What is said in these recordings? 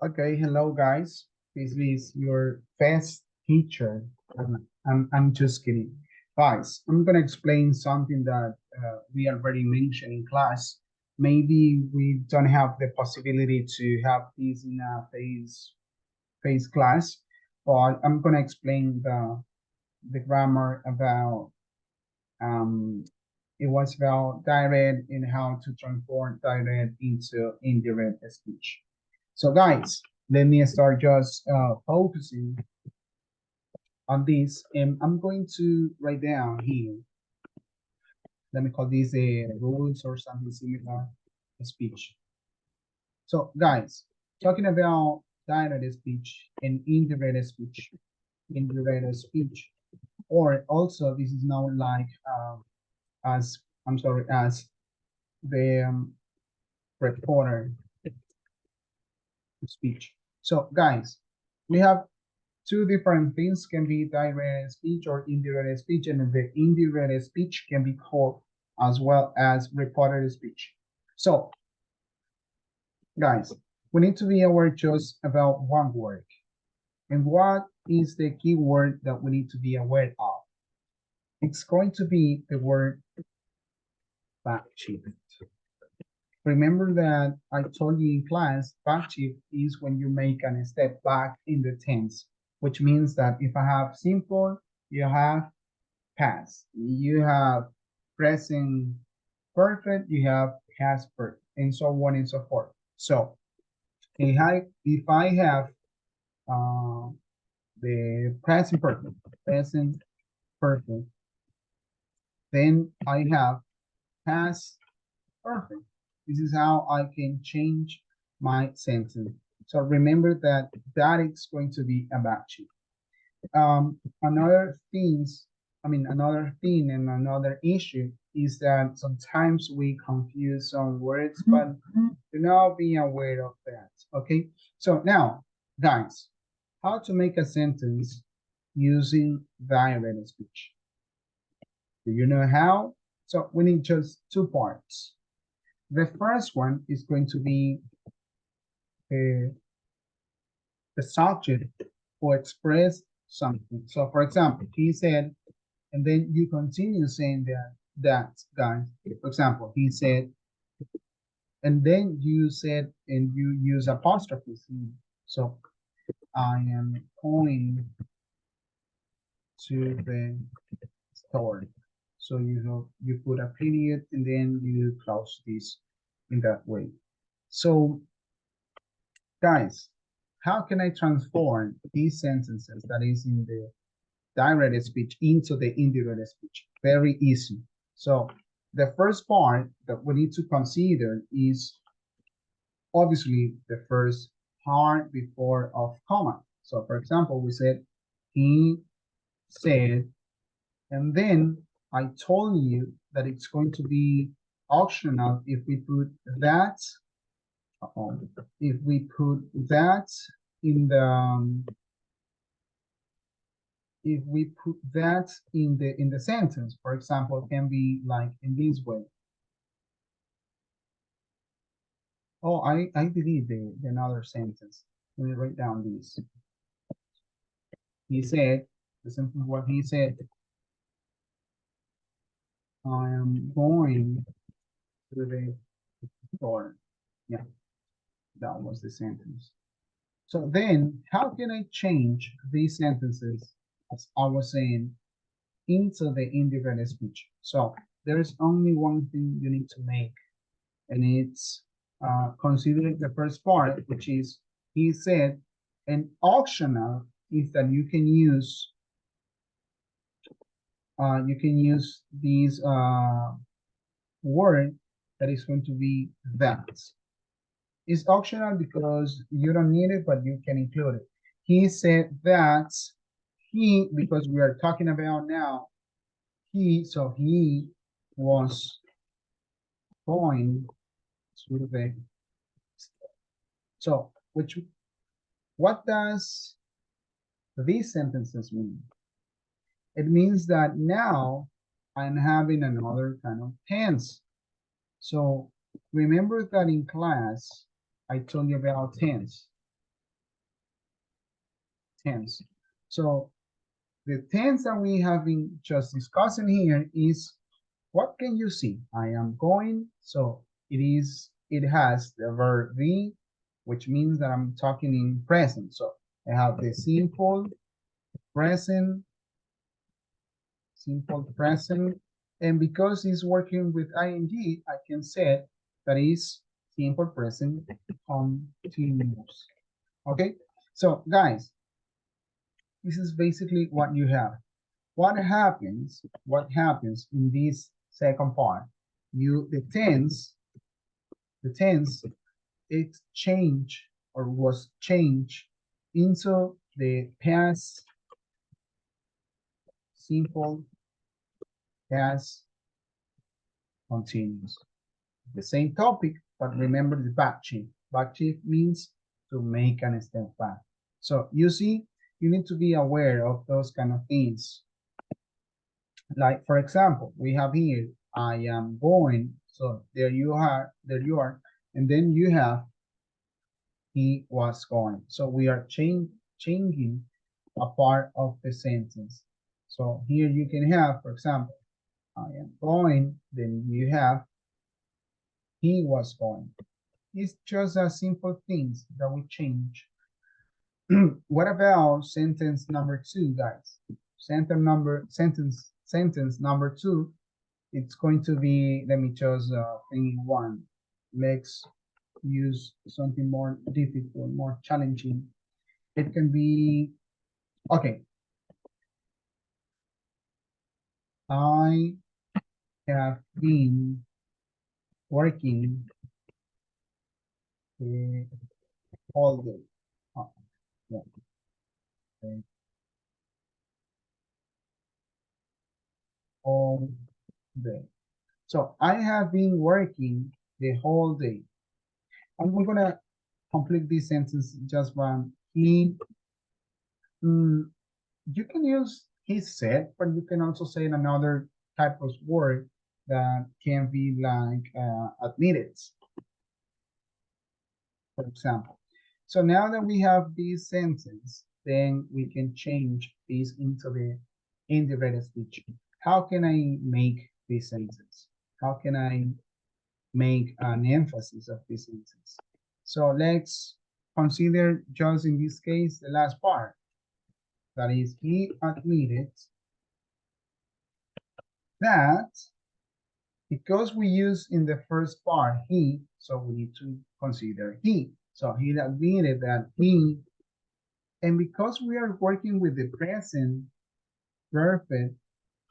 Okay, hello guys. This is your best teacher. I'm just kidding. Guys, I'm gonna explain something that we already mentioned in class. Maybe we don't have the possibility to have this in a face class, but I'm gonna explain the grammar about um it was about direct and how to transform direct into indirect speech. So guys, let me start just focusing on this. And I'm going to write down here. Let me call this a rules or something similar speech. So guys, talking about direct speech and indirect speech. Indirect speech, or also this is known like as I'm sorry as the reporter speech. So guys, we have two different things can be direct speech or indirect speech, and the indirect speech can be called as well as reported speech. So, guys, we need to be aware just about one word. And what is the key word that we need to be aware of? It's going to be the word back shift. Remember that I told you in class, back shift is when you make a step back in the tense, which means that if I have simple, you have past. You have present perfect, you have past perfect, and so on and so forth. So if I have uh, the present perfect, then I have past perfect. This is how I can change my sentence. So remember that that is going to be about you. Another things, another thing and another issue is that sometimes we confuse some words, but do not be aware of that. Okay. So now, guys, how to make a sentence using direct speech? Do you know how? So we need just two parts. The first one is going to be uh, the subject or express something. So for example, he said, and then you continue saying that guys. For example, he said, and then you said, and you use apostrophe. So I am going to the store. So you put a period and then you close this in that way. So guys, how can I transform these sentences that is in the direct speech into the indirect speech? Very easy. So the first part that we need to consider is obviously the first part before of comma. So for example, we said he said, and then I told you that it's going to be optional if we put that, if we put that in the if we put that in the sentence. For example, it can be like in this way. Oh, I deleted the another sentence. Let me write down this. He said, listen to what he said. I am going to the store. Yeah, that was the sentence. So then, how can I change these sentences, as I was saying, into the indirect speech? So there is only one thing you need to make, and it's considering the first part, which is he said, and optional is that you can use these word that is going to be that. It's optional because you don't need it, but you can include it. He said that he, because we are talking about now, so he was going to the, so what does these sentences mean? It means that now I'm having another kind of tense. So remember that in class, I told you about tense. tense. So the tense that we have been just discussing here is, what can you see? I am going. So it has the verb be, which means that I'm talking in present. So I have the present, simple present. And because it's working with ing, I can say that is simple present continuous. Okay, so guys, this is basically what you have. What happens in this second part? The tense, it changed or was changed into the past simple, past continuous. The same topic, but remember the back shift. Back shift means to make an step back. So you see, you need to be aware of those kind of things. Like for example, we have here, I am going. So there you are, and then you have he was going. So we are changing a part of the sentence. So here you can have, for example, I am going, then you have he was going. It's just a simple things that we change. What about sentence number two, guys? Sentence number two. It's going to be, let me just think one. Let's use something more difficult, more challenging. It can be, okay, I have been working uh, all day. Oh, yeah, okay, all day. So I have been working the whole day. And we're gonna complete this sentence just one. Mm, you can use he said, but you can also say another type of word that can be like admitted, for example. So now that we have this sentence, then we can change this into the indirect speech. How can I make this sentence? How can I make an emphasis of this sentence? So let's consider just in this case the last part. That is, he admitted that because we use in the first part he, so we need to consider he. So he admitted that he, and because we are working with the present perfect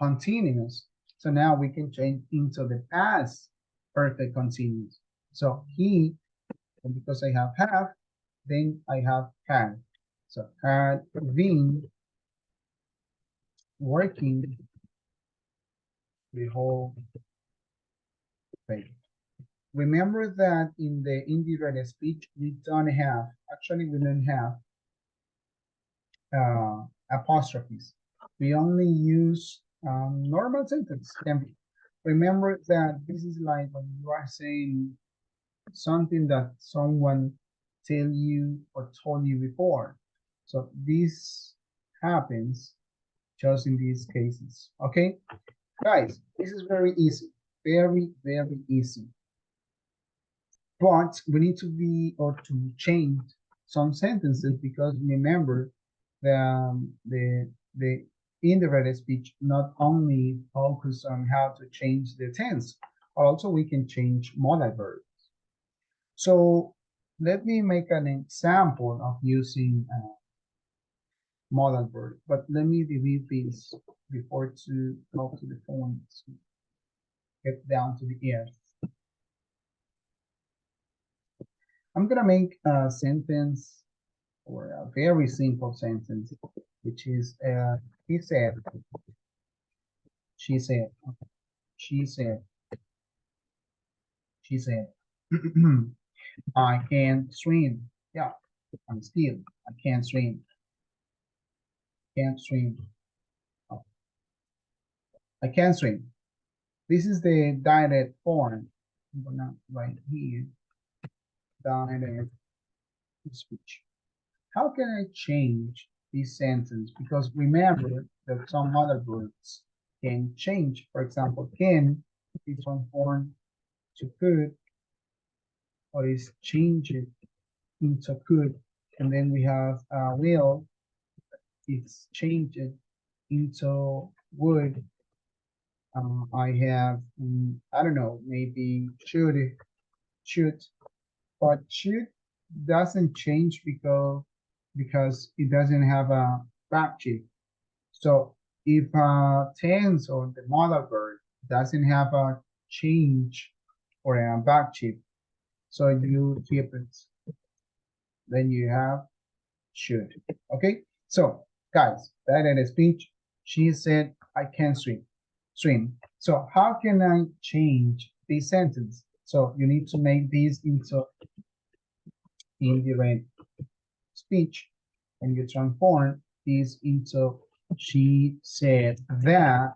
continuous, so now we can change into the past perfect continuous. So he, and because I have, then I have had. So had been working the whole day. Remember that in the indirect speech, we don't have, actually we don't have apostrophes. We only use normal sentence. Can be. Remember that this is like when you are saying something that someone tell you or told you before. So this happens just in these cases. Okay, guys, this is very easy, very, very easy. But we need to be or to change some sentences because remember the indirect speech not only focus on how to change the tense, but also we can change modal verbs. So let me make an example of using modal verb, but let me delete this before to go to the phone to get down to the ear. I'm gonna make a sentence or a very simple sentence, which is he said, she said, she said, she said, I can't swim. Yeah, I'm still, I can't swim, can't swim. Oh, I can't swim. This is the direct form. I'm gonna write here, direct speech. How can I change this sentence because remember that some other verbs can change. For example, can is transformed to could or is changed into could. And then we have will, it's changed into would. I have, I don't know, maybe should, but should doesn't change because it doesn't have a back cheek. So if tense or the modal verb doesn't have a change or a back cheek, so you keep it. Then you have should. Okay. So guys, that in a speech, she said, "I can swim." Swim. So how can I change this sentence? So you need to make this into indirect speech, and you transform this into she said that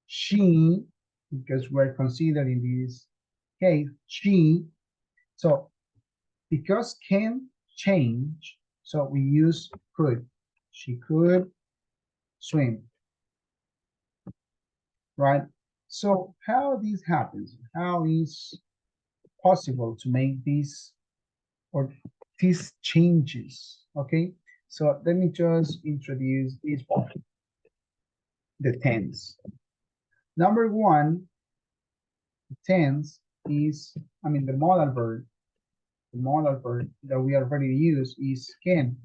she, because we're considering this case, she. So because can change, so we use could. She could swim, right? So how this happens? How is possible to make this or these changes? Okay, so let me just introduce this part, the tense. Number one, tense is, I mean, the modal verb that we are ready to use is can.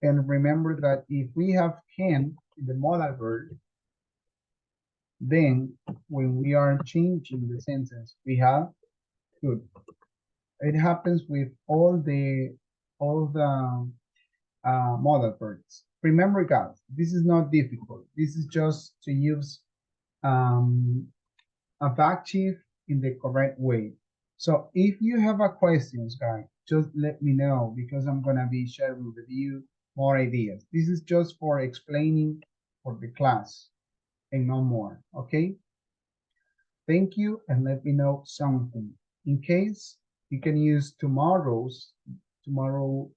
And remember that if we have can in the modal verb, then when we are changing the sentence, we have could. It happens with all the modal verbs. Remember, guys, this is not difficult. This is just to use um, a back chief in the correct way. So if you have a questions, guys, just let me know because I'm gonna be sharing with you more ideas. This is just for explaining for the class and no more, okay? Thank you and let me know something. In case you can use tomorrow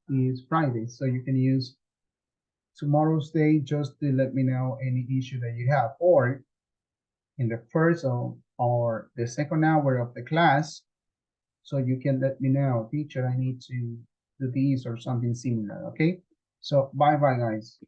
is Friday, so you can use tomorrow's day just to let me know any issue that you have, or in the first or the second hour of the class, so you can let me know, teacher, I need to do this or something similar, okay? So bye bye, guys.